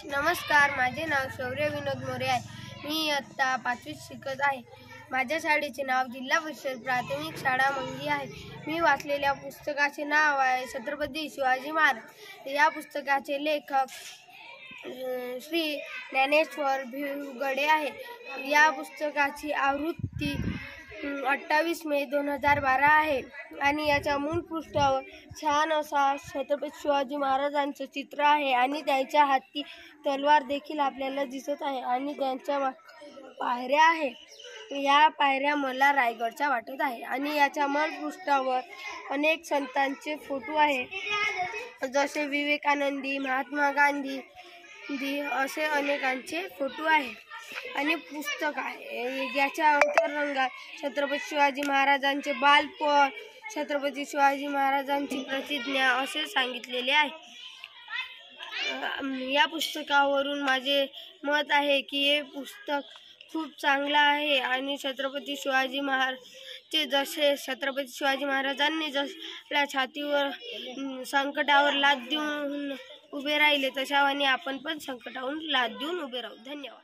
नमस्कार, माझे नाव शौर्य विनोद मोरे आहे. मी इयत्ता 5वीत शिकत आहे. माझ्या शाळेचे नाव जिल्हा परिषद प्राथमिक शाळा मंगी आहे. मी वाचलेल्या पुस्तकाचे नाव आहे छत्रपती शिवाजी महाराज. या पुस्तकाचे लेखक श्री ज्ञानेश्वर भिवगडे आहे. या पुस्तकाची आवृत्ती 28 मे 2012 आहे आणि याच्या मूळ पृष्ठावर छान असा छत्रपती शिवाजी महाराजांचं चित्र आहे आणि त्यांच्या हाती तलवार देखील आपल्याला दिसत आहे आणि त्यांच्या पायऱ्या आहे. या पायऱ्या मला रायगडच्या वाटत आहे आणि याच्या मूळ पृष्ठावर अनेक संतांचे फोटो आहे, जसे विवेकानंदी, महात्मा गांधी असे अनेकांचे फोटो आहे. आणि पुस्तक आहे याच्या अंतरंगात छत्रपती शिवाजी महाराजांचे बालपण, छत्रपती शिवाजी महाराजांची प्रतिज्ञा असे सांगितलेले आहे. या पुस्तकावरून माझे मत आहे की हे पुस्तक खूप चांगलं आहे आणि छत्रपती शिवाजी महाराज जसे छत्रपती शिवाजी महाराजांनी आपल्या छातीवर संकटावर लाद देऊन उभे राहिले, तशावानी आपण पण संकटावरून लाद देऊन उभे राहू. धन्यवाद.